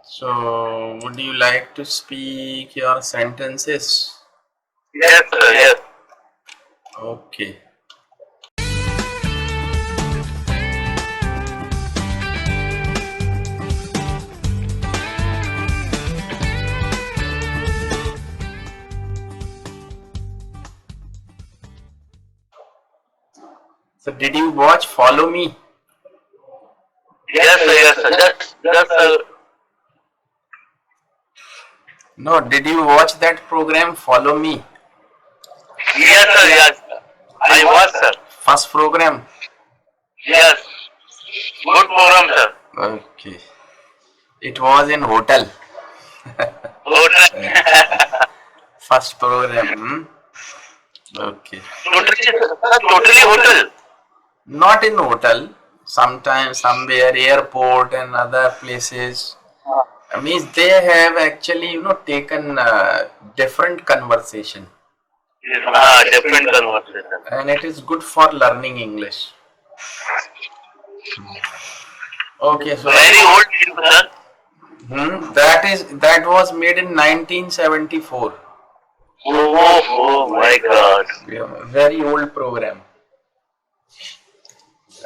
So, would you like to speak your sentences? Yes, sir. Yes. Okay. So, did you watch Follow Me? Yes, sir. Yes, sir. Just. No, did you watch that program Follow Me? Yes, sir. Yes. I was, sir. First program? Yes. Good program, sir. Okay. It was in hotel. Hotel. First program. Okay. Totally hotel. Not in hotel. Sometimes somewhere airport and other places. Means they have actually taken different conversation. Different conversation. And it is good for learning English. Okay, so Very old film, sir. that was made in 1974. Oh my God. Very old program.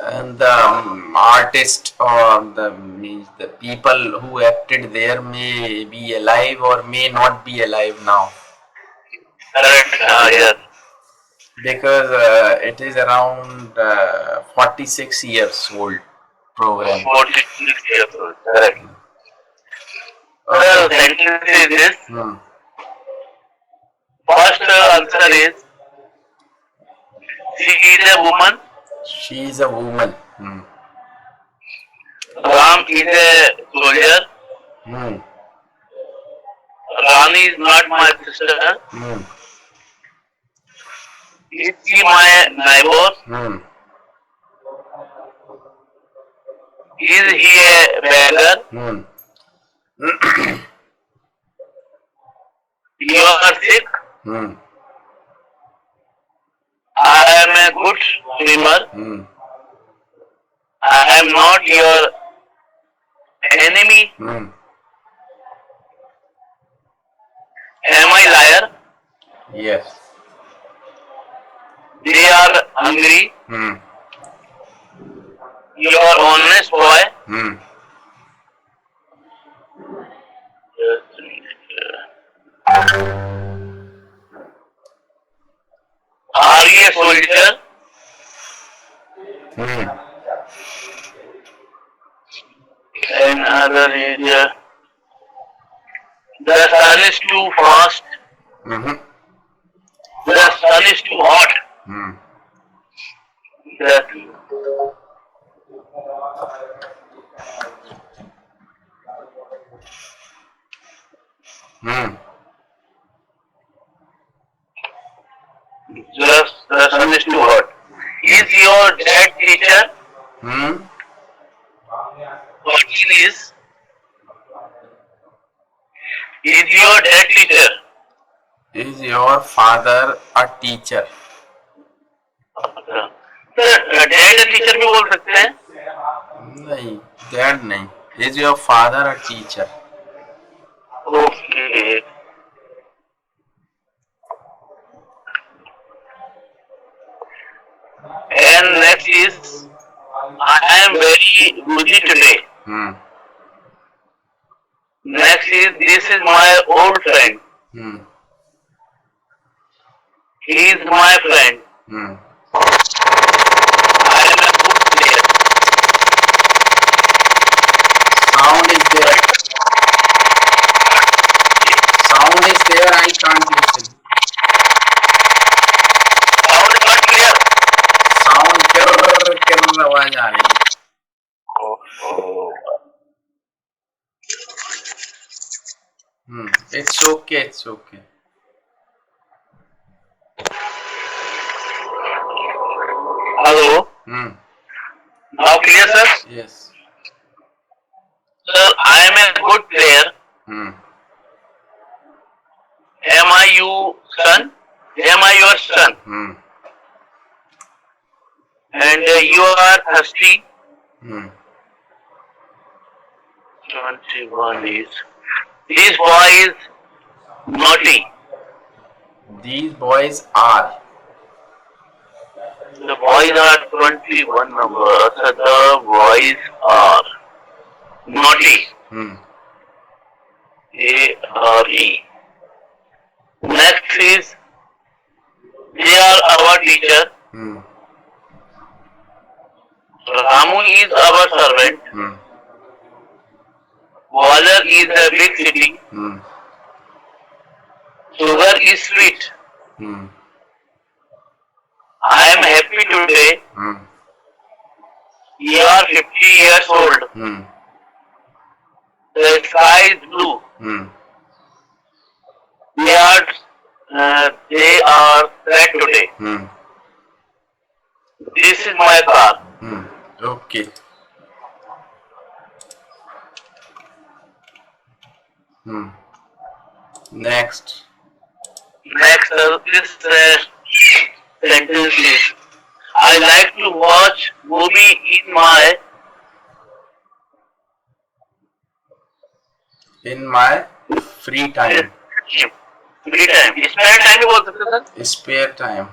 And the artist or the people who acted there may be alive or may not be alive now. Correct. Yes. Because it is around 46 years old program. 46 years old. Correct. Okay. Sentence is this. Hmm. First answer is she is a woman. She is a woman. Ram is a soldier. Hmm. Rani is not my sister. Hmm. Is she my neighbor? Hmm. Is he a beggar? Hmm. You are sick. Hmm. I am a good swimmer. Hmm. I am not your enemy. Hmm. Am I liar? Yes. They are hungry. Hmm. You are honest boy. Hmm. Are you a soldier? Hmm. Another is the sun is too fast. Hmm. The sun is too hot. Hmm. The, Hmm. the sun is too hot. Is your dad teacher? Hmm. Question is your dad teacher? Is your father a teacher? Sir dad teacher भी बोल सकते हैं नहीं, dad नहीं. Is your father a teacher? Okay and next is I am very busy today. Hmm. Next is this is my old friend. Hmm. He is my friend. Hmm. I am a good player. Sound is there. Sound is there. I can't listen. Sound is not clear. Sound kirr आवाज आ रही है. It's okay. It's okay. Hello. Now clear, sir? Yes. Sir, I am a good player. Am I you son? Am I your son? And you are thirsty. 21 is. This boy is naughty. These boys are. The boys are 21 numbers. The boys are naughty. Hmm. A-R-E. Next is, they are our teacher. Hmm. Ramu is our servant. Hmm. Water is a big city. Hmm. Sugar is sweet. Hmm. I am happy today. Hmm. You are 50 years old. Hmm. The sky is blue. Hmm. They are sad today. Hmm. This is my car. Hmm. Okay. Hmm. Next. Next, this sentence is, I like to watch movie in my free time. free time. Spare time भी बोल सकते हैं sir. Spare time.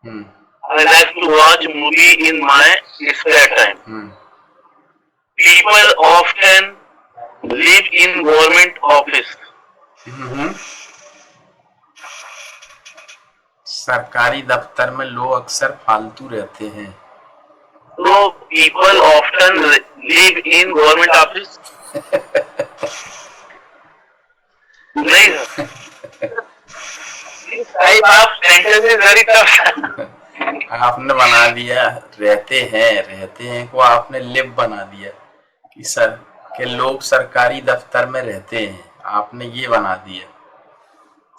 Hmm. I like to watch movie in my spare time. Hmm. People often live in government office. हम्म। सरकारी दफ्तर में लोग अक्सर फालतू रहते हैं। So people often live in government office. नहीं साहिब आप सेंटेंस इज वेरी टफ. आपने बना दिया रहते हैं को आपने लिव बना दिया कि सर के लोग सरकारी दफ्तर में रहते हैं, आपने ये बना दिया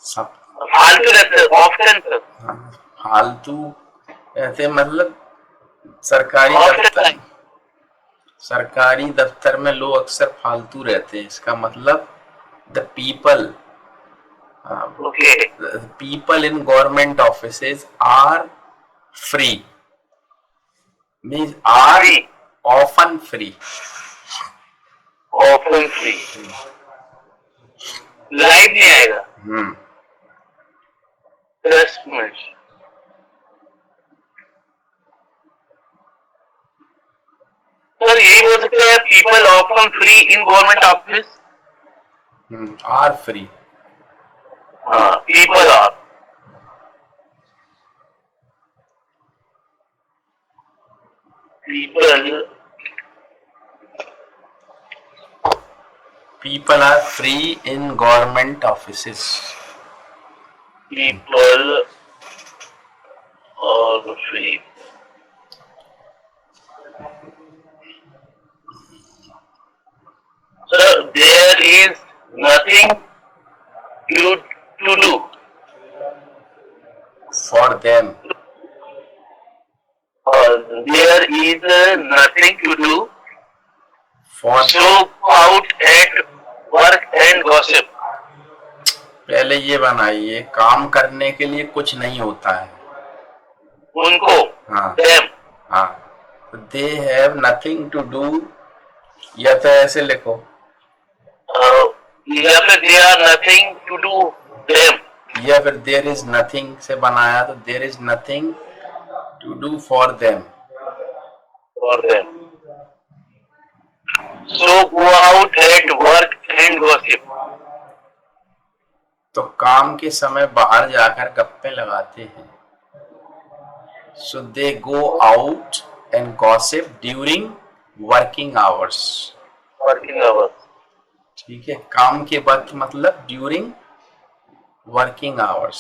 सब फालतू रहते ऑप्शन सर. फालतू रहते मतलब सरकारी दफ्तर में लोग अक्सर फालतू रहते हैं, इसका मतलब the people people in government offices are free, means are often free. Light नहीं आएगा. 10 मिनट. सर यही बोल सकते हैं people often free in government office. Are free. हाँ people are. People are free in government offices. People are free. So there is nothing to do for them. There is nothing to do. For so go out at work and gossip. पहले ये बनाइए, काम करने के लिए कुछ नहीं होता है उनको. हाँ them. हाँ, they have nothing to do, या तो ऐसे लिखो या फिर they are nothing to do them. या फिर there is nothing से बनाया तो there is nothing to do for them. For them. So go out at work and gossip. तो काम के समय बाहर जाकर गप्पे लगाते हैं. So they go out and gossip during working hours. Working hours. ठीक है, काम के वक्त मतलब during working hours.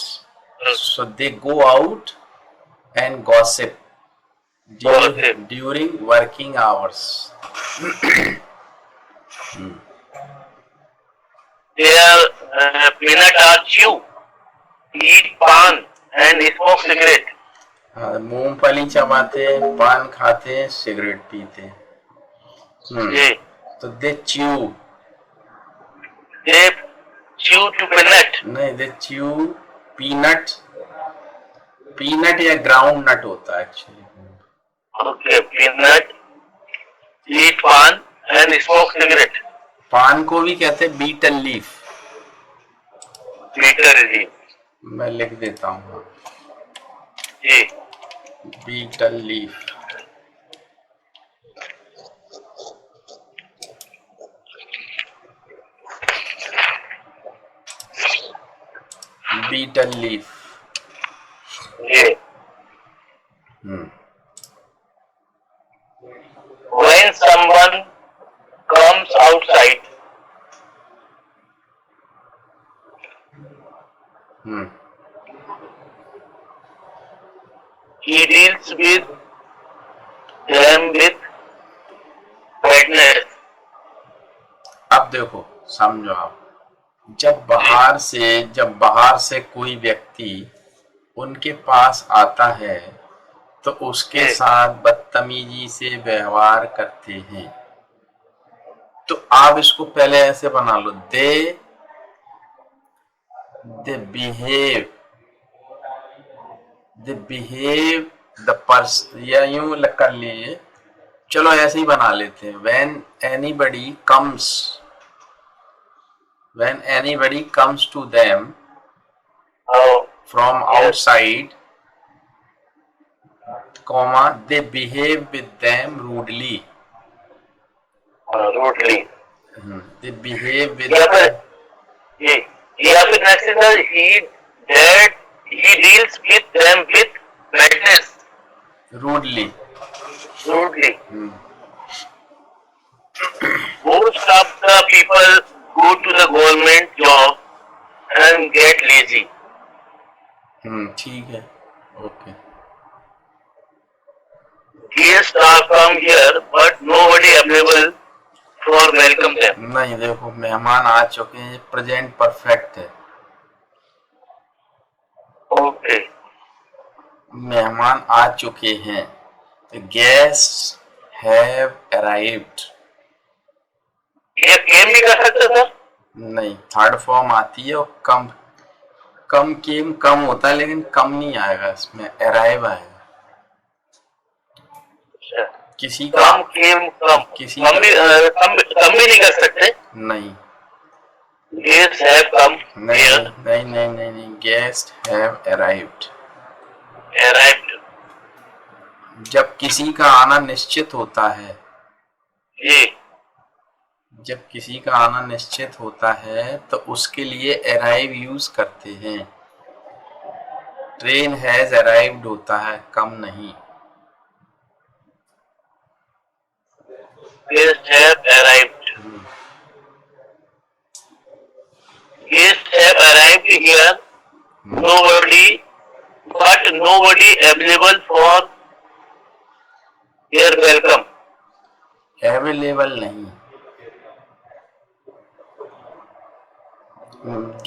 So they go out and gossip during working hours. Their peanut are chew, eat pan and smoke cigarette. मूंगफली चबाते हैं, पान खाते हैं, सिगरेट पीते हैं. तो they chew. They chew to peanut. नहीं, दे च्यू पीनट. पीनट या ग्राउंड नट होता है actually. Okay, peanut eat pan and smoke cigarette. पान को भी कहते हैं बीटल लीफ। Bitter leaf. मैं लिख देता हूँ, जी, बीटल लीफ। Betel leaf. जी। When someone comes outside, he deals with them with kindness. अब देखो, समझो आप, जब बाहर से कोई व्यक्ति उनके पास आता है तो उसके साथ बदतमीजी से व्यवहार करते हैं। तो आप इसको पहले ऐसे बना लो, दे बिहेव द पर्सन, या यूं कर लीजिए, चलो ऐसे ही बना लेते हैं। when anybody comes to them from outside, they behave with them rudely. They behave with them. या फिर next is he deals with them with kindness. Rudely. Most of the people go to the government job and get lazy. ठीक है, okay. Guests are come here, but nobody available for welcome them. नहीं, देखो मेहमान आ चुके हैं, present perfect है। Okay. मेहमान आ चुके हैं, गेस्ट हैव अराइव्ड। ये केम भी कर सकते सर? नहीं, थर्ड फॉर्म आती है और कम होता है, लेकिन कम नहीं आएगा इसमें, अराइव आएगा। किसी का किसी कम भी नहीं कर सकते? नहीं, गेस्ट हैव कम। नहीं, गेस्ट हैव अराइव्ड। जब किसी का आना निश्चित होता है, जब किसी का आना निश्चित होता है तो उसके लिए अराइव यूज करते हैं। ट्रेन हैज अराइव्ड होता है, कम नहीं। Guests have arrived. Guests have arrived here. Nobody available for their welcome. Available नहीं।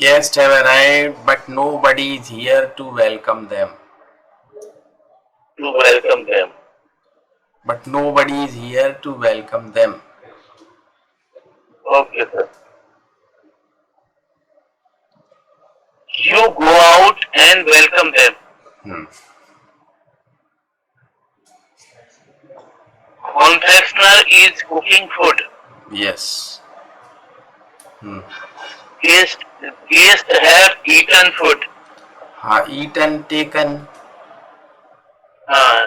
Guests have arrived, but nobody is here to welcome them. But nobody is here to welcome them. Okay, sir. You go out and welcome them. Confectioner is cooking food. Yes. Guests have eaten food. हाँ, eaten, taken. हाँ,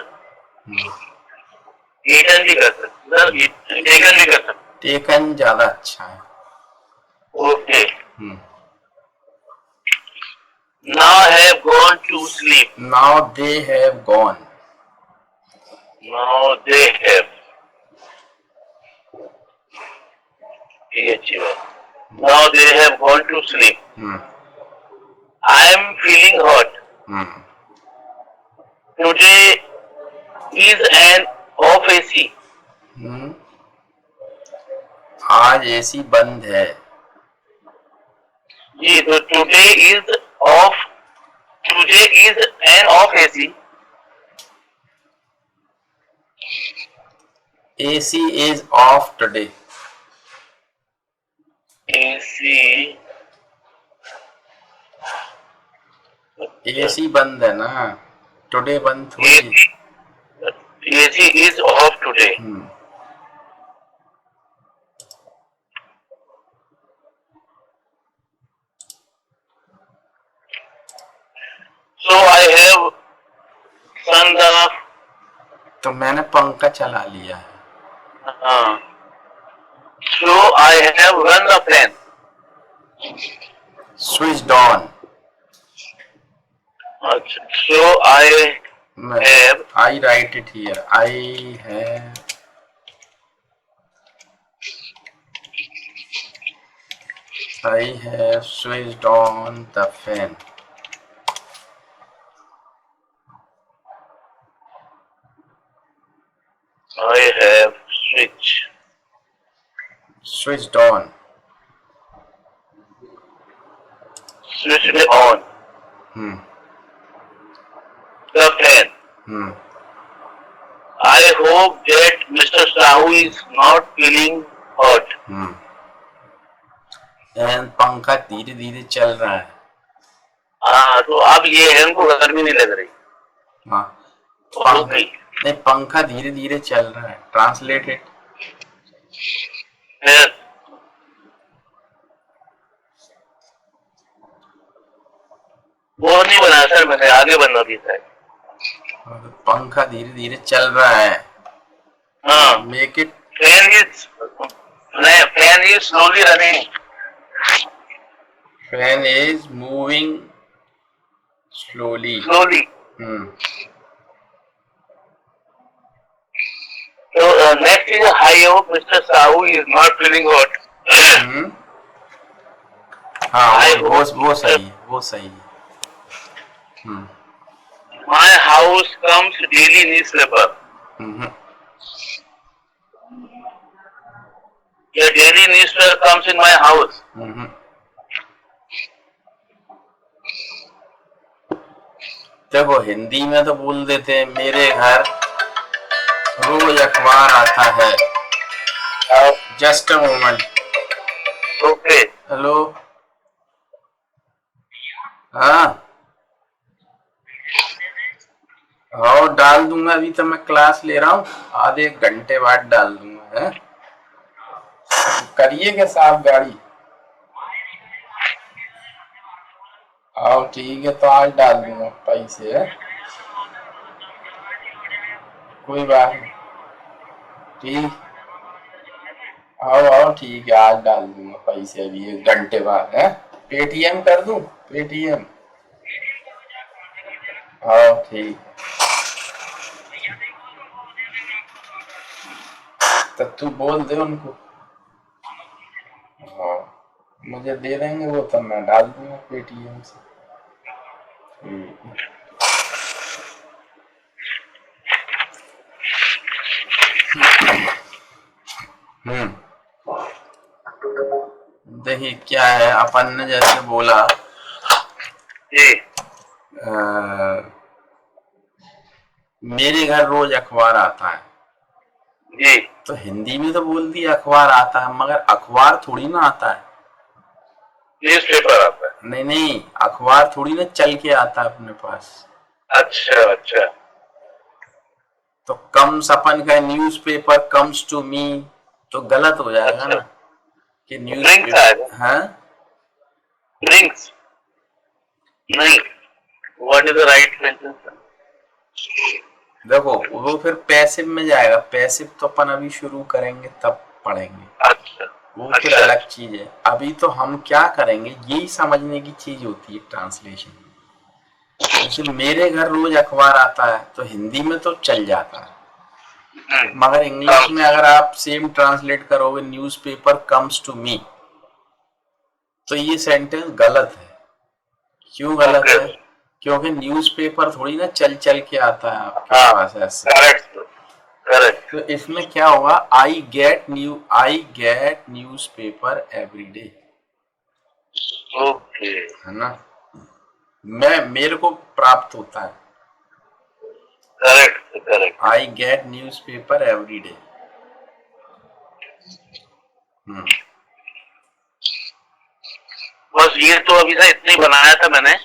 eaten भी कर सकते, taken भी कर सकते। taken ज्यादा अच्छा है। Okay. Now have gone to sleep. Now they have gone. Now they have. ये अच्छी बात। Now they have gone to sleep. I am feeling hot. Today is an off AC. आज एसी बंद है। जी, तो today is an off AC. AC is off today. AC बंद है ना, टुडे बंद थोड़ी। AC is off today. तो मैंने पंखा चला लिया है। हाँ, so I have run the fan. Switched on. अच्छा, so I have I write it here. I have switched on the fan. I have switched on. Switched on the fan. I hope that Mr. Sahu is not feeling hot. And पंखा धीरे धीरे चल रहा है। हाँ, तो अब ये है, उनको गर्मी नहीं लग रही। हाँ, नहीं, पंखा धीरे धीरे चल रहा है। ट्रांसलेटेड। वो नहीं बना सर, मैंने आगे बनना भी था। पंखा धीरे धीरे चल रहा है। हाँ, make it fan is slowly running. Fan is moving slowly. So next is I hope Mr. Sahu is not feeling hot. हाँ, वो सही है। My house comes daily newspaper. The daily newspaper comes in my house. देखो, हिंदी में तो बोल देते हैं मेरे घर रोज अखबार आता है। Just a moment. Okay. Hello. हाँ, डाल दूंगा। अभी तो मैं क्लास ले रहा हूँ, आधे एक घंटे बाद डाल दूंगा। है, करिए क्या साहब गाड़ी? आओ, ठीक है, तो आज डाल दूंगा पैसे। है, कोई बात नहीं। ठीक, आओ, ठीक है, आज डाल दूंगा पैसे अभी एक घंटे बाद। है, पेटीएम कर दूं? पेटीएम। आओ, ठीक। तो तू बोल दे उनको। हाँ, मुझे दे देंगे वो, तो मैं डाल दूंगा पेटीएम से। देखिए क्या है, अपन ने जैसे बोला मेरे घर रोज अखबार आता है जी, तो हिंदी में तो बोल दिया अखबार आता है, मगर अखबार थोड़ी ना आता है। न्यूज़पेपर आता है। नहीं, अखबार थोड़ी ना चल के आता है अपने पास। अच्छा। तो कम्स अपन का न्यूज़पेपर कम्स टू मी, तो गलत हो जाएगा ना कि न्यूज़पेपर। हाँ, ब्रिंग्स नहीं, what is the right sentence? देखो, वो फिर पैसिव में जाएगा। पैसिव तो अपन अभी शुरू करेंगे तब पढ़ेंगे। अच्छा, वो फिर अलग चीज है। अभी तो हम क्या करेंगे, यही समझने की चीज होती है ट्रांसलेशन। जैसे मेरे घर रोज अखबार आता है तो हिंदी में तो चल जाता है, मगर इंग्लिश में अगर आप सेम ट्रांसलेट करोगे न्यूज़पेपर कम्स टू मी, तो ये सेंटेंस गलत है। क्यों गलत है? क्योंकि न्यूज़पेपर थोड़ी ना चल के आता है आपके पास ऐसे। तो इसमें क्या होगा, I get newspaper every day. Okay, है ना, मेरे को प्राप्त होता है। Correct. I get newspaper every day. बस ये तो अभी से इतना ही बनाया था मैंने।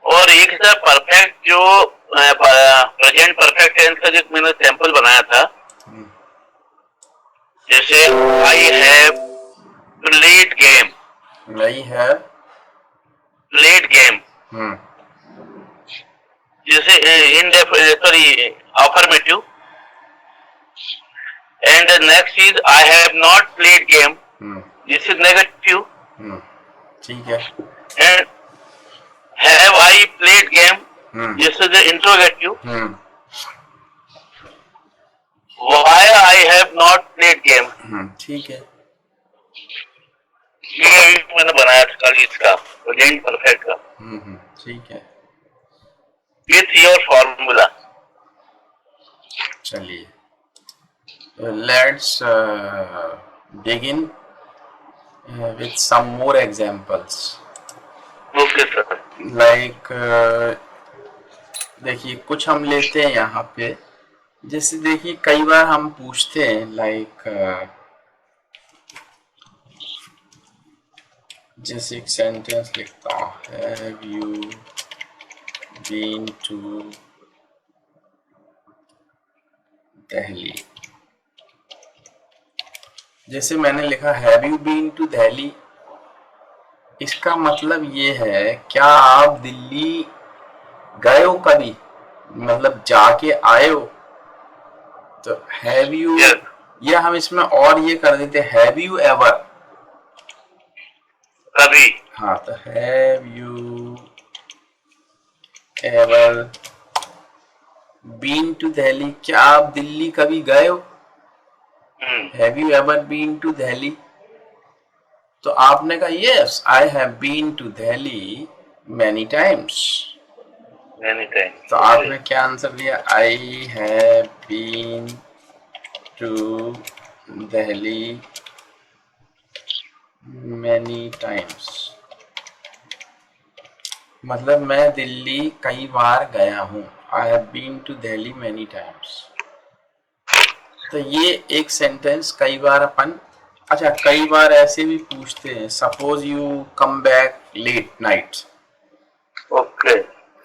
और एक सर परफेक्ट जो प्रेजेंट परफेक्ट टेंस का जो मैंने सैंपल बनाया था, जैसे आई हैव प्लेड गेम। जैसे affirmative, And the next is I have not played game. This is negative. ठीक है. And have I played game? This is the interrogative. Why I have not played game? ठीक है. ये अभी मैंने बनाया था कल इसका प्रेजेंट परफेक्ट का. ठीक है. With your formula. चलिए. Let's begin with some more examples. Okay sir. Like देखिए कुछ हम लेते हैं यहाँ पे. जैसे देखिए कई बार हम पूछते हैं like जैसे एक सेंटेंस लिखता हूँ, Have you been to Delhi? जैसे मैंने लिखा Have you been to Delhi? इसका मतलब ये है क्या आप दिल्ली गए हो कभी, मतलब जाके आए हो. तो Have you, या हम इसमें और ये कर देते Have you ever. कभी. हाँ, तो Have you ever been to Delhi? क्या आप दिल्ली कभी गए हो. Have you ever been to Delhi? तो आपने कहा yes, I have been to Delhi many times. Many times. तो आपने क्या आंसर दिया, I have been to Delhi many times. मतलब मैं दिल्ली कई बार गया हूँ. I have been to Delhi many times. तो ये एक सेंटेंस कई बार अपन, अच्छा कई बार ऐसे भी पूछते हैं, suppose you come back late night. Okay.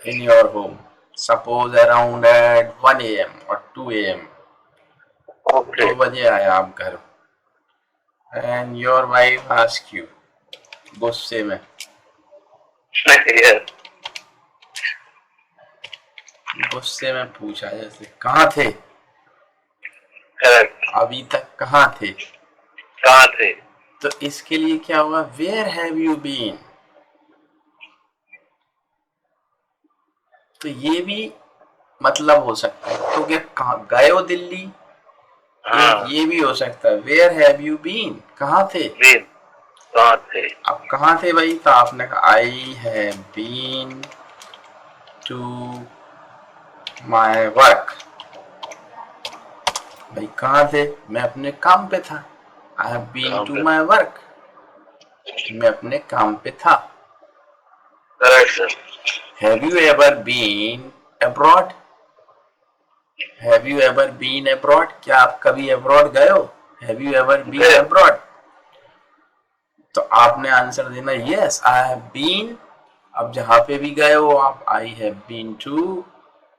In your home, suppose around at 1 a.m. or 2 a.m. Okay. 2 बजे आए आप घर, and your wife ask you गुस्से में, Yes. गुस्से में पूछा जैसे कहाँ थे, Correct. अभी तक कहाँ थे. कहाँ थे. तो इसके लिए क्या हुआ, Where have you been. तो ये भी मतलब हो सकता है, तो क्या कहाँ गए हो दिल्ली. हाँ. ये भी हो सकता है Where have you been, कहाँ थे. Been. कहाँ थे. अब कहाँ थे भाई, तो आपने कहा I have been to my work. भाई कहाँ थे, मैं अपने काम पे था. I have been to my work. मैं अपने काम पे था. Correct sir. Have you ever been abroad? Have you ever been abroad? क्या आप कभी abroad गए हो. Have you ever been abroad? तो आपने आंसर देना yes, I have been. अब जहाँ पे भी गए हो आप, I have been to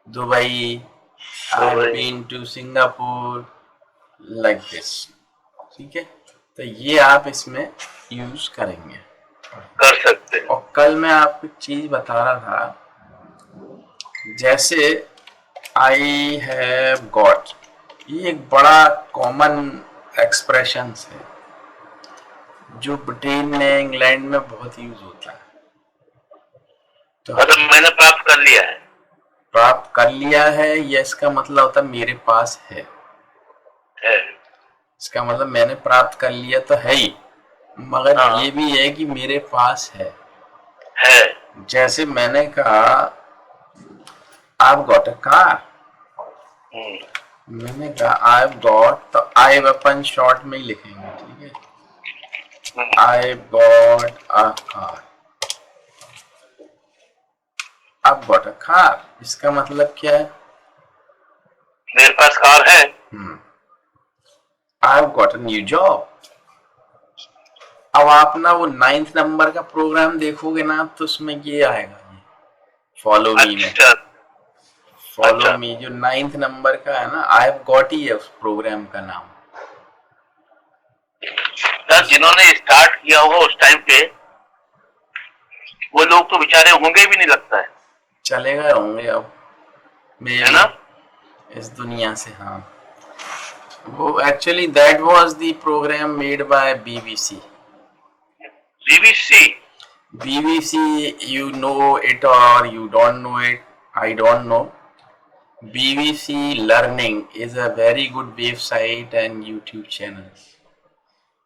Dubai, I have been to Singapore, like this. ठीक है, तो ये आप इसमें यूज करेंगे, कर सकते हैं. और कल मैं आपको एक चीज बता रहा था, जैसे I have got, ये एक बड़ा कॉमन एक्सप्रेशन है जो ब्रिटेन में, इंग्लैंड में बहुत यूज होता है. तो मतलब मैंने प्राप्त कर लिया है. प्राप्त कर लिया है, ये इसका मतलब होता है मेरे पास है. इसका मतलब मैंने प्राप्त कर लिया तो है ही, मगर ये भी है कि मेरे पास है. जैसे मैंने कहा I've got a car. मैंने कहा I've got, तो I've अपन शॉर्ट में ही लिखेंगे. ठीक है, I've got a car. I've got a car, इसका मतलब क्या है, मेरे पास कार है. I've got a new job. अब आप ना वो 9th नंबर का प्रोग्राम देखोगे ना, तो उसमें ये आएगा, फॉलो मी में. फॉलो मी जो 9th नंबर का है ना, आई हैव गॉट ही है उस प्रोग्राम का नाम. सर जिन्होंने स्टार्ट किया होगा उस टाइम पे, वो लोग तो बेचारे होंगे भी नहीं लगता है. चले गए होंगे अब, है ना, इस दुनिया से. हाँ, वो actually that was the programme made by BBC. BBC. BBC, you know it or you don't know it, I don't know. BBC Learning is a very good website and YouTube channel.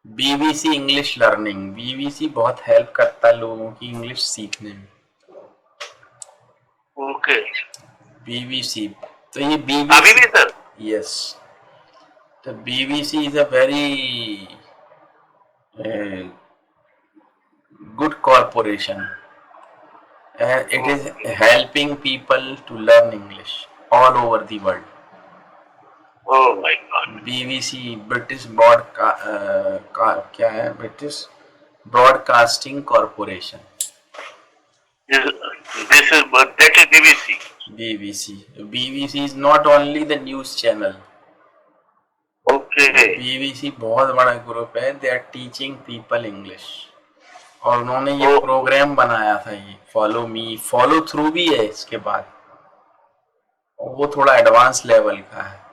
BBC English Learning, BBC बहुत help करता है लोगों की English सीखने में. Okay. BBC, तो ये अभी BBC, भी सर? yes, तो BBC is a very good corporation and it is helping people to learn English all over the world. Oh my God. BBC British क्या है, British broadcasting corporation. This is that is BBC. BBC is not only the news channel. Okay. BBC बहुत बड़ा group है. They are teaching people English और उन्होंने ये programme बनाया था, ये फॉलो मी, फॉलो थ्रू भी है इसके बाद, और वो थोड़ा एडवांस लेवल का है.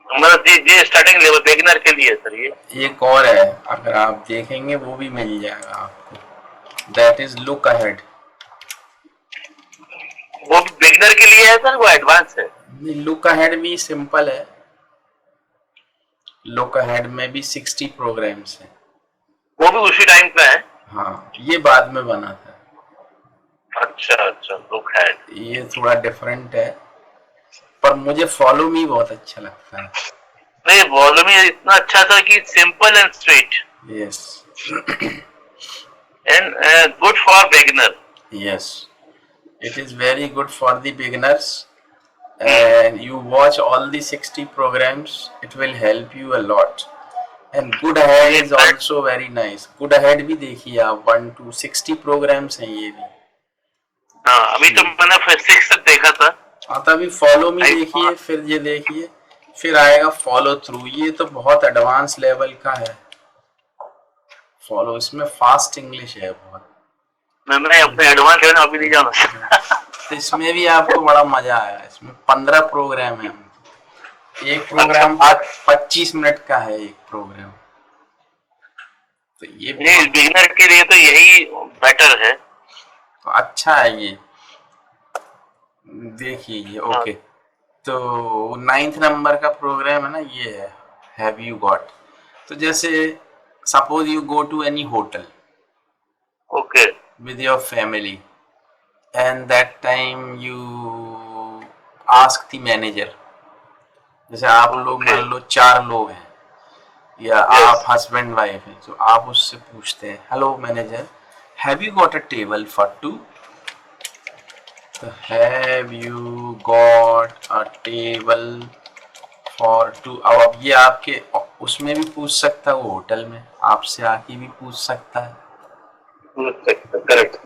मतलब ये स्टार्टिंग लेवल बिगिनर के लिए सर. ये एक और है, अगर आप देखेंगे वो भी मिल जाएगा आपको, दैट इज लुक अहेड. वो बिगिनर के लिए है सर, वो एडवांस है? लुक अहेड भी सिंपल है. लुक अहेड में भी 60 प्रोग्राम्स हैं. वो भी उसी टाइम का है? हाँ, ये बाद में बना था. अच्छा अच्छा. लुक अहेड ये थोड़ा डिफरेंट है, पर मुझे फॉलो मी बहुत अच्छा लगता है. नहीं, वॉल्यूम इतना अच्छा था कि simple and straight. Yes. And good for beginner. Yes, it is very good for the beginners, and you watch all the 60 programs, it will help you a lot. And Good Ahead is also very nice. Good Ahead भी देखिए आप, 1 to 60 programs हैं ये भी. हाँ, अभी तो मैंने 6 तक देखा था. हाँ, तभी फॉलो मी देखिए, फिर ये देखिए, फिर आएगा फॉलो थ्रू. ये तो बहुत एडवांस लेवल का है फॉलो, इसमें फास्ट इंग्लिश है बहुत. मैं अपने एडवांस लेवल अभी नहीं जाना. तो इसमें भी आपको बड़ा मजा आया. इसमें 15 प्रोग्राम है. एक प्रोग्राम 25 मिनट का है एक प्रोग्राम. तो ये बिगिनर के लिए तो यही बेटर है. तो अच्छा है ये, देखिए ये. ओके, तो 9th नंबर का प्रोग्राम है ना, ये है हैव यू गॉट. तो जैसे suppose you go to any hotel okay with your family and that time you ask the manager. जैसे आप लोग मान लो 4 लोग हैं या आप हस्बैंड वाइफ हैं, तो आप उससे पूछते हैं, hello manager, have you got a table for 2. तो have you got a table for 2. अब ये आपके उसमें भी पूछ सकता है, वो होटल में आपसे आके भी पूछ सकता है. करेक्ट.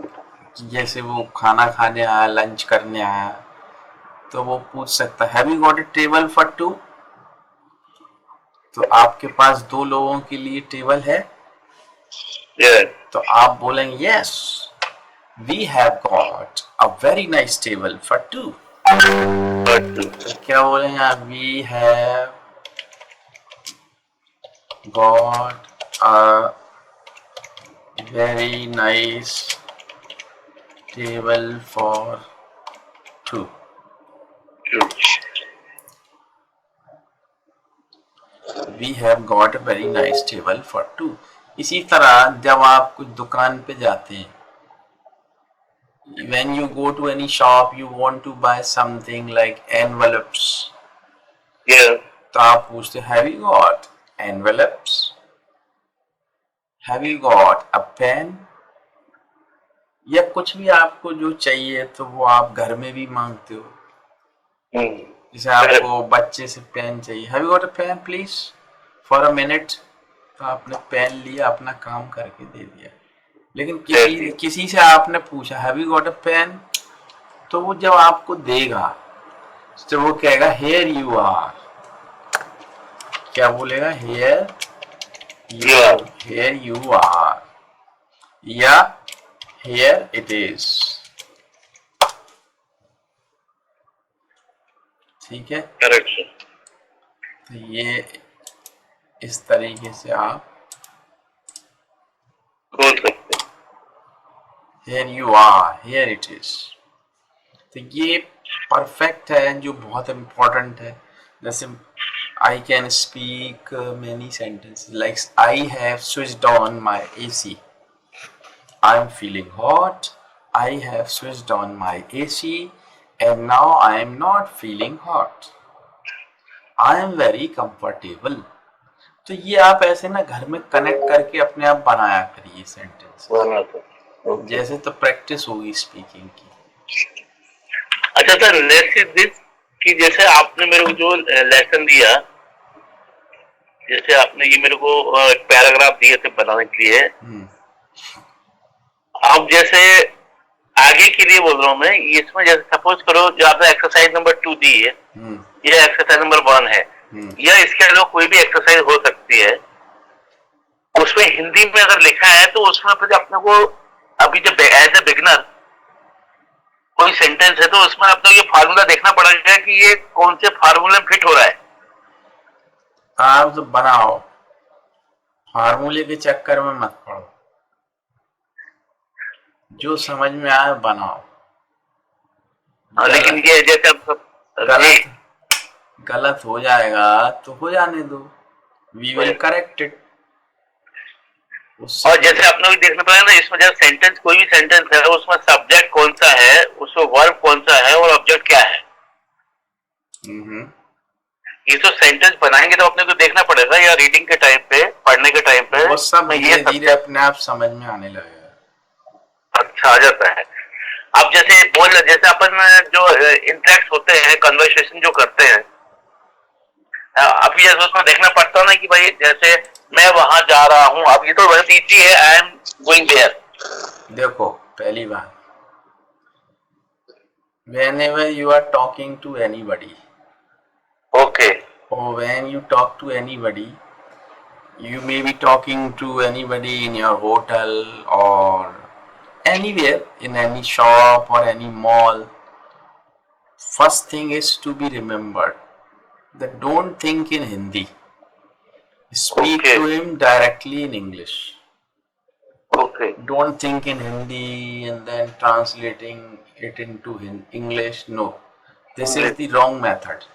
जैसे वो खाना खाने आया, लंच करने आया, तो वो पूछ सकता है, have you got a table for 2. तो आपके पास 2 लोगों के लिए टेबल है? तो आप बोलेंगे yes, we have got a very nice table for 2. तो क्या बोलेंगे आप? We have got a very nice table for 2. We have got a very nice table for 2. इसी तरह जब आप कुछ दुकान पे जाते हैं, when you go to any shop, you want to buy something like envelopes. तो आप पूछते, have you got envelopes? Have you got a pen? या कुछ भी आपको जो चाहिए तो वो आप घर में भी मांगते हो. जैसे आपको बच्चे से पेन चाहिए, Have you got a pen please for a minute? तो आपने पेन लिया, अपना काम करके दे दिया. लेकिन किसी से आपने पूछा Have you got a pen? तो वो जब आपको देगा तो वो कहेगा Here you are. क्या बोलेगा? Here you are या here it is. ठीक है. करेक्ट. तो ये इस तरीके से आप खोल सकते हैं। here you are, here it is। तो ये परफेक्ट है जो बहुत इम्पोर्टेंट है। जैसे I can speak many sentences like I have switched on my AC, I am feeling hot, I have switched on my AC and now I am not feeling hot, I am very comfortable। तो ये आप ऐसे ना घर में connect करके अपने आप बनाया करिए सेंटेंस, जैसे तो प्रैक्टिस होगी स्पीकिंग की। अच्छा सर, नेक्स्ट इज दिस कि जैसे आपने मेरे को जो लेसन दिया, जैसे आपने ये मेरे को पैराग्राफ दिए थे बनाने के लिए, अब जैसे आगे के लिए बोल रहा हूँ मैं, इसमें जैसे सपोज करो जो आपने एक्सरसाइज नंबर 2 दी है, ये एक्सरसाइज नंबर 1 है, या इसके अलावा कोई भी एक्सरसाइज हो सकती है, उसमें हिंदी में अगर लिखा है तो उसमें फिर अपने को अभी जब एज ए बिगिनर कोई सेंटेंस है तो उसमें अपने ये फार्मूला देखना पड़ेगा कि ये कौन से फार्मूले में फिट हो रहा है। आप तो बनाओ, फार्मूले के चक्कर में मत पड़ो, जो समझ में आए बनाओ। लेकिन ये जैसे गलत हो जाएगा तो हो जाने दो, वी विल करेक्ट इट। और जैसे अपने को देखना पड़ेगा ना, इसमें जब सेंटेंस कोई भी सेंटेंस है उसमें सब्जेक्ट कौन सा है, उसमें वर्ब कौन सा है और ऑब्जेक्ट क्या है। ये तो सेंटेंस बनाएंगे तो अपने को देखना पड़ेगा, या रीडिंग के टाइम पे, पढ़ने के टाइम पे वो सब धीरे-धीरे अपने आप समझ में आने लगेगा। अच्छा, आ जाता है। अब जैसे जैसे अपन जो इंटरेक्ट होते हैं, कन्वर्सेशन जो करते हैं, अभी जैसे उसमें देखना पड़ता है ना कि भाई जैसे मैं वहां जा रहा हूँ, अब ये तो बहुत इजी है, आई एम गोइंग देयर। देखो पहली बात, whenever you are talking to anybody, okay, or when you talk to anybody, you may be talking to anybody in your hotel or anywhere, in any shop or any mall, first thing is to be remembered that don't think in Hindi, speak to him directly in English. Okay. Don't think in Hindi and then translating it into English. No, this is the wrong method.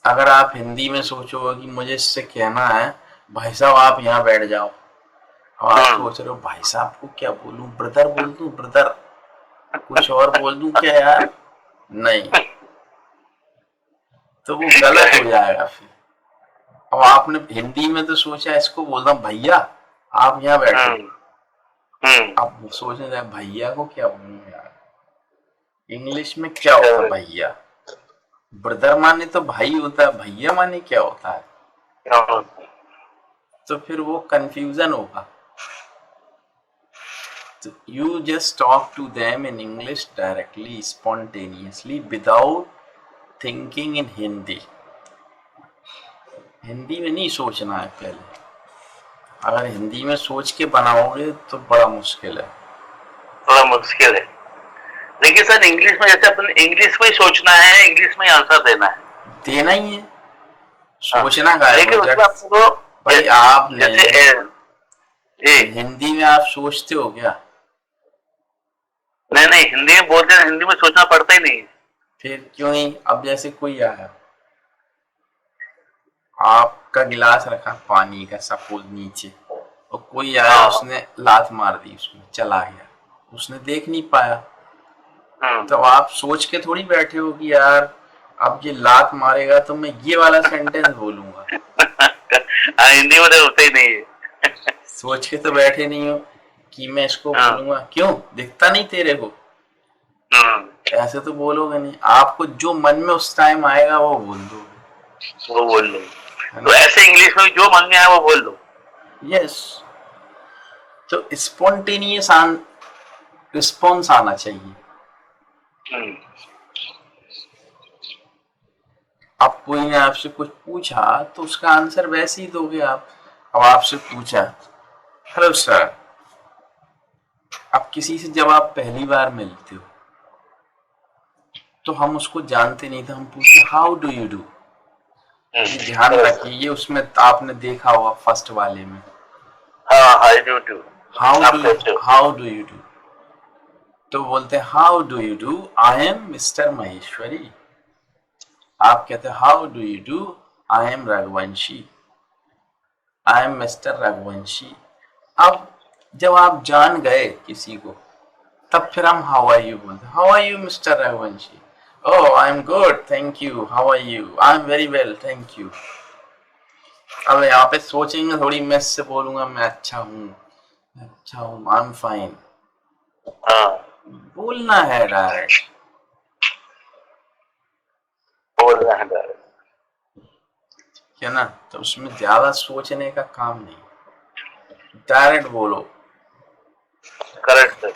अगर आप हिंदी में सोचोगे कि मुझे इससे कहना है भाई साहब आप यहाँ बैठ जाओ, और आप सोच रहे हो भाई साहब को क्या बोलूं, ब्रदर बोल दूं, ब्रदर कुछ और बोल दूं क्या यार, नहीं, तो वो गलत हो जाएगा फिर। अब आपने हिंदी में तो सोचा इसको बोलता भैया आप यहाँ बैठो, अब सोचने लगे भैया को क्या बोलूं यार, इंग्लिश में क्या होता है भैया, ब्रदर माने तो भाई होता है, भैया माने क्या होता है, तो फिर वो कंफ्यूजन होगा। तो you just talk to them in English directly, spontaneously, without thinking in Hindi। Hindi में नहीं सोचना है पहले, अगर हिंदी में सोच के बनाओगे तो बड़ा मुश्किल है, बड़ा मुश्किल है। लेकिन सर इंग्लिश में जैसे अपन इंग्लिश में ही सोचना है, इंग्लिश में ही आंसर देना है, देना ही है, सोचना का है। लेकिन उसको भाई आप हिंदी में आप सोचते हो क्या? नहीं नहीं, हिंदी में बोलते हैं, हिंदी में सोचना पड़ता ही नहीं। फिर क्यों नहीं? अब जैसे कोई आया, आपका गिलास रखा पानी का सपोज नीचे, और कोई आया उसने लात मार दी, उसमें चला गया, उसने देख नहीं पाया, तो आप सोच के थोड़ी बैठे हो कि यार अब ये लात मारेगा तो मैं ये वाला सेंटेंस बोलूंगा। हिंदी में तो होता ही नहीं है। सोच के तो बैठे नहीं हो कि मैं इसको बोलूंगा, क्यों दिखता नहीं तेरे को, ऐसे तो बोलोगे नहीं, आपको जो मन में उस टाइम आएगा वो बोल दो, वो बोल लो। तो ऐसे इंग्लिश में जो मन में आए वो बोल दो। यस, तो स्पॉन्टेनियस रिस्पॉन्स आना चाहिए। अब कोई ने आपसे कुछ पूछा तो उसका आंसर वैसे ही दोगे आप। अब आपसे पूछा हेलो सर, अब किसी से जब आप पहली बार मिलते हो तो हम उसको जानते नहीं थे, हम पूछते हाउ डू यू डू, ये ध्यान रखिए, ये उसमें आपने देखा होगा फर्स्ट वाले में। हाँ, how do do, how do you do, तो बोलते हैं how do you do, I am mister Maheshwari. आप कहते हैं how do you do, I am Raghuvanshi, I am mister Raghuvanshi. अब जब आप जान गए किसी को, तब फिर हम हाउ आर यू बोलते हैं, how are you mister Raghuvanshi, oh I am good thank you, how are you, I am very well thank you. अब यहाँ पे सोचेंगे थोड़ी, मैं इससे बोलूंगा मैं अच्छा हूँ, आई एम फाइन, बोलना है डायरेक्ट, बोलना है डायरेक्ट, है ना। तो उसमें ज्यादा सोचने का काम नहीं, डायरेक्ट बोलो। Correct sir.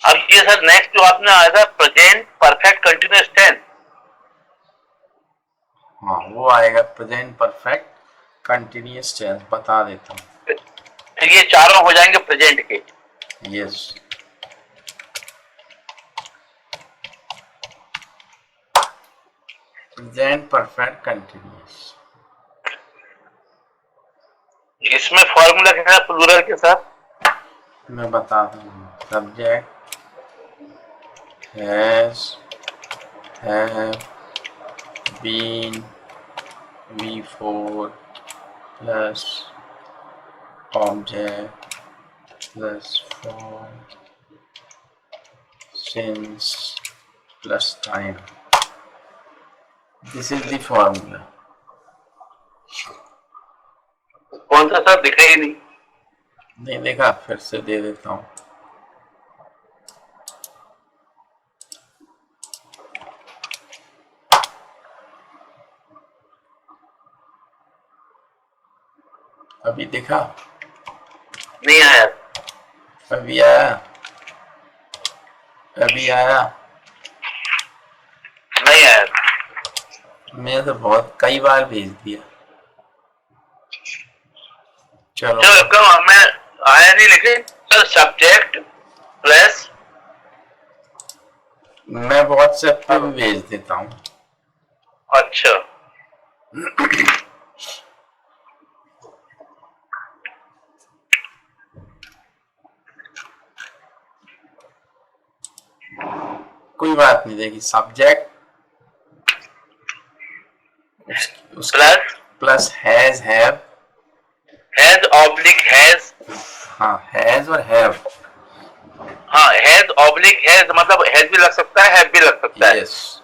अब ये सर नेक्स्ट जो आपने आया था प्रेजेंट परफेक्ट कंटिन्यूअस टेंस, हाँ वो आएगा प्रेजेंट परफेक्ट कंटिन्यूअस टेंस, बता देता हूँ। ये चारों हो जाएंगे प्रेजेंट के। Yes, present perfect continuous. इसमें फॉर्मूला क्या है प्लूरल के साथ? मैं बताता हूँ, subject has, have, been, V4 plus object plus for, since plus time, this is the formula. कौन सा सर, दिखा ही नहीं देखा, फिर से दे देता हूँ। अभी देखा? नहीं आया। अभी आया? अभी आया? नहीं आया। मैं तो बहुत कई बार भेज दिया। चलो मैं आया नहीं, लेकिन सर सब्जेक्ट प्लस, मैं व्हाट्सएप पे भी भेज देता हूँ। अच्छा कोई बात नहीं, देखिए subject plus plus has, have, has oblique has, हाँ हैज और हैव, हाँ हैज ऑब्लिक हैज, मतलब हैज भी लग सकता है, हैव भी लग सकता है। यस,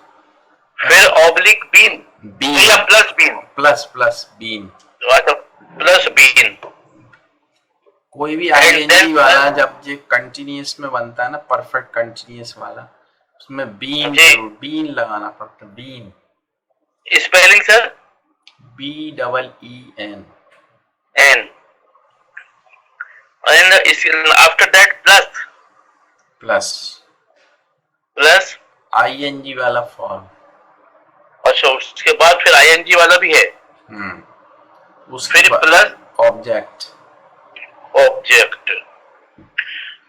फिर ऑब्लिक बीन, बीन या plus been, plus plus been, अच्छा प्लस बीन। कोई भी आईएनजी वाला जब ये कंटिन्यूअस में बनता है ना, परफेक्ट कंटिन्यूअस वाला, उसमें बीन जरूर, बीन लगाना पड़ता है, been. Spelling sir? BEEN, N, and after that plus plus ING वाला फॉर्म। अच्छा, उसके बाद फिर आईएनजी वाला भी है, उसके फिर प्लस ऑब्जेक्ट, ऑब्जेक्ट,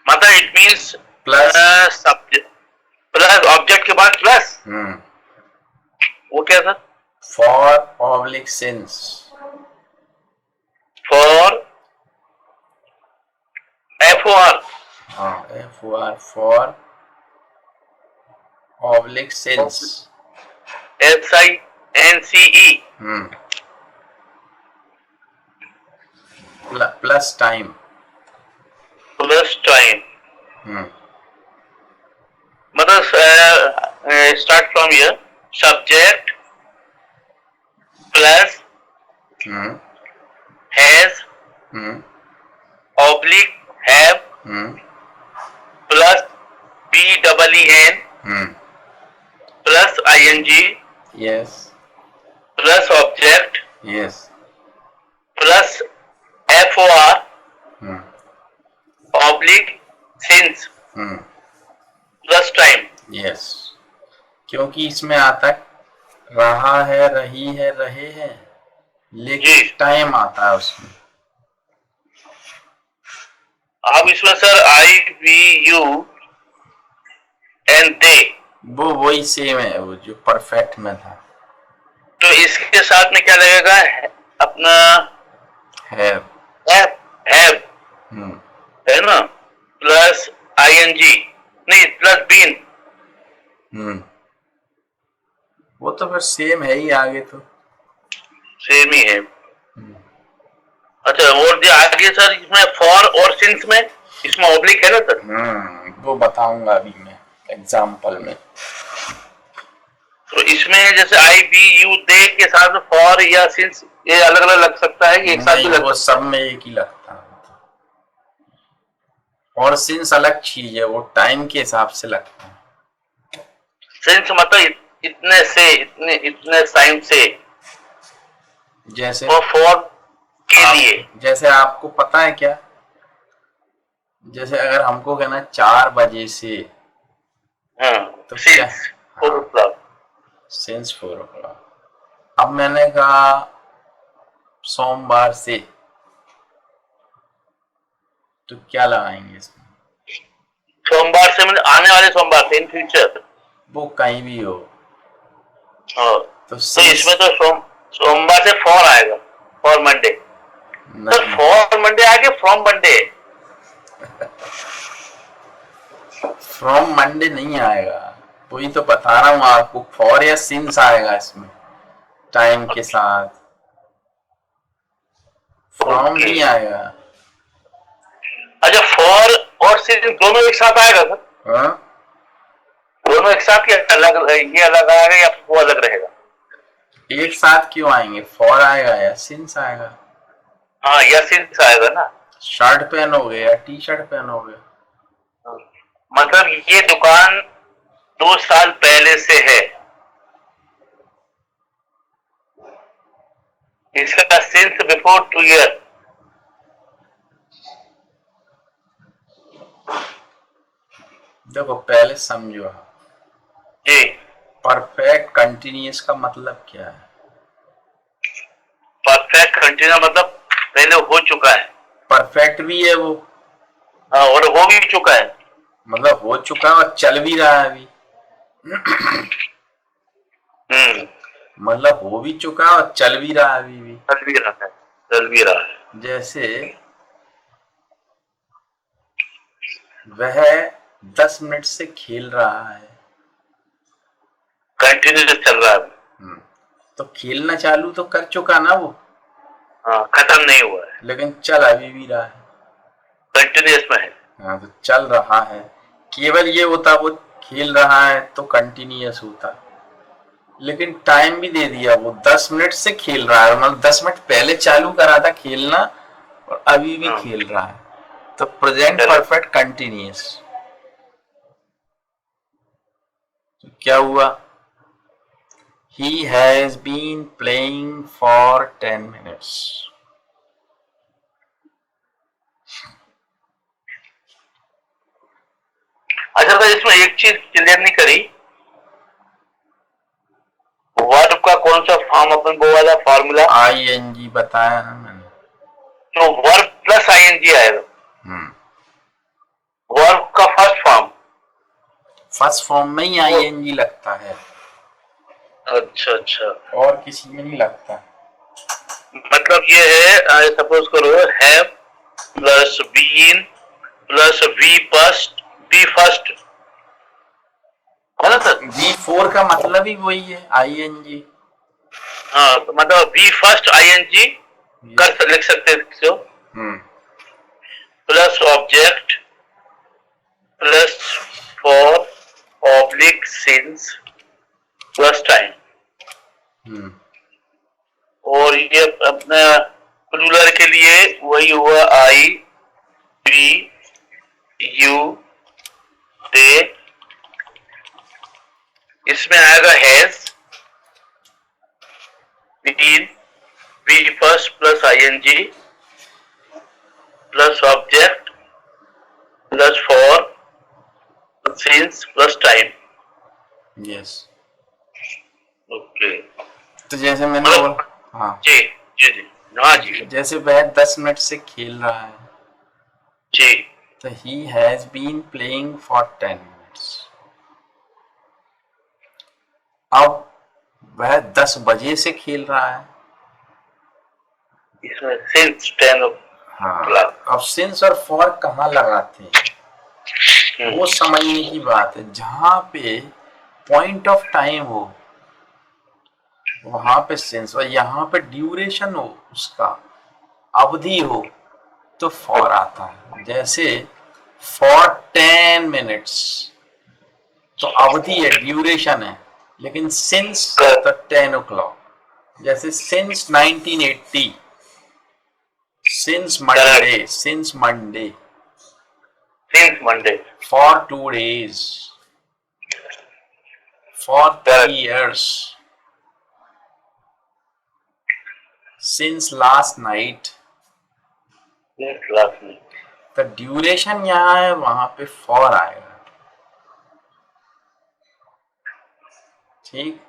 मतलब it means plus subject plus object के बाद प्लस, वो क्या sir? For oblique since, for FOR, हाँ FOR, for oblique since, SINCE, plus time, plus time, मतलब start from here, subject plus has oblique have plus BEEN plus ING yes plus object yes, plus FOR oblique since plus time. Yes, क्योंकि इसमें आता रहा है, रही है, रहे हैं, लेकिन टाइम आता है उसमें। अब इसमें sir I, we, you and they, वो वही सेम है, वो जो परफेक्ट में था। तो इसके साथ में क्या लगेगा? अपना हैव। हैव है ना, प्लस आईएनजी, नहीं प्लस बीन। वो तो फिर सेम है ही, आगे तो सेम ही है। अच्छा, और जो आगे सर इसमें फॉर और सिंस में, इसमें ऑब्लिक है ना सर? वो बताऊंगा अभी मैं एग्जाम्पल में। तो इसमें जैसे आई बी यू दे के साथ फॉर या सिंस ये अलग अलग लग सकता है, एक साथ भी लग वो सकता सब में एक ही लगता है। और सिंस अलग चीज है, वो टाइम के हिसाब से लगता है। सिंस मतलब इतने से इतने इतने टाइम से, जैसे और फॉर के लिए। जैसे आपको पता है क्या, जैसे अगर हमको कहना 4 बजे से, हाँ, तो क्या? Since 4 o'clock। Since 4 o'clock। अब मैंने कहा सोमवार से, तो क्या लगाएंगे इसमें? सोमवार से मतलब आने वाले सोमवार से, इन फ्यूचर। वो कहीं भी हो। हाँ, तो तो इसमें तो सोमवार से फॉर आएगा, फॉर मंडे। तो फॉर मंडे आगे फ्रॉम मंडे। फ्रॉम मंडे नहीं आएगा, वही तो बता रहा हूँ आपको। फॉर या सिंस आएगा इसमें टाइम के साथ, फ्रॉम नहीं आएगा। अच्छा, फॉर और सिंस दोनों एक साथ आएगा सर? हाँ, दोनों एक साथ या अलग, ये अलग आएगा या वो अलग रहेगा? एक साथ क्यों आएंगे? फॉर आएगा या सिंस आएगा। हाँ, या सिंस आएगा ना। शर्ट पहनोगे या टी शर्ट पहनोगे? मतलब ये दुकान 2 साल पहले से है, इसका सिंस बिफोर 2 ईयर। देखो पहले समझो आप, जी, परफेक्ट कंटिन्यूअस का मतलब क्या है? परफेक्ट कंटिन्यू मतलब पहले हो चुका है। परफेक्ट भी है वो, हाँ, और हो भी चुका है। मतलब हो चुका है और चल भी रहा है अभी। मतलब हो भी चुका है और चल भी रहा है अभी भी। चल भी रहा है, चल भी रहा है। जैसे वह 10 मिनट से खेल रहा है, कंटिन्यूस चल रहा है। तो खेलना चालू तो कर चुका ना वो। हाँ, खत्म नहीं हुआ है, लेकिन चल अभी भी रहा है, कंटिन्यूस में है। हाँ, तो चल रहा है। केवल ये होता वो खेल रहा है तो कंटिन्यूअस होता, लेकिन टाइम भी दे दिया, वो 10 मिनट से खेल रहा है, मतलब 10 मिनट पहले चालू करा था खेलना और अभी भी खेल रहा है, तो प्रेजेंट परफेक्ट कंटिन्यूअस। तो क्या हुआ? He has been playing for 10 minutes. अच्छा, तो इसमें एक चीज क्लियर नहीं करी, वर्ब का कौन सा फॉर्म अपन वो वाला फॉर्मूला? ING बताया ना मैंने। तो वर्ब प्लस आईएनजी आएगा, वर्ब का फर्स्ट फॉर्म में ही ING लगता है। अच्छा अच्छा, और किसी में नहीं लगता। मतलब ये है, सपोज करो have plus been plus V first है ना सर? V4 का मतलब ही वही है, ING। हाँ, तो मतलब वी फर्स्ट आईएनजी कर लिख सकते हो, plus object plus for oblique since plus time. और ये अपने प्लूरल के लिए वही हुआ, आई बी यू दे। इसमें आएगा has, been, V first plus ING plus object plus for since plus time. Yes. Okay, तो जैसे मैंने हाँ जी जी जी, हाँ जी, जैसे वह 10 मिनट से खेल रहा है, जी, तो he has been playing for 10 minutes। अब वह 10 बजे से खेल रहा है। इसमें सिंस 10 हाँ, अब सिंस और फॉर कहाँ लगाते हैं वो समझने की बात है। जहां पे पॉइंट ऑफ टाइम हो वहां पे सिंस, और यहाँ पे ड्यूरेशन हो, उसका अवधि हो, तो फॉर आता है। जैसे फॉर 10 मिनट्स तो अवधि है, ड्यूरेशन है, लेकिन सिंस तो 10 o'clock। जैसे since 1980, since Monday, since Monday, since Monday, for 2 days, for 3 years, since last night. Since last night. तो ड्यूरेशन यहाँ है, वहां पे फॉर आएगा। ठीक।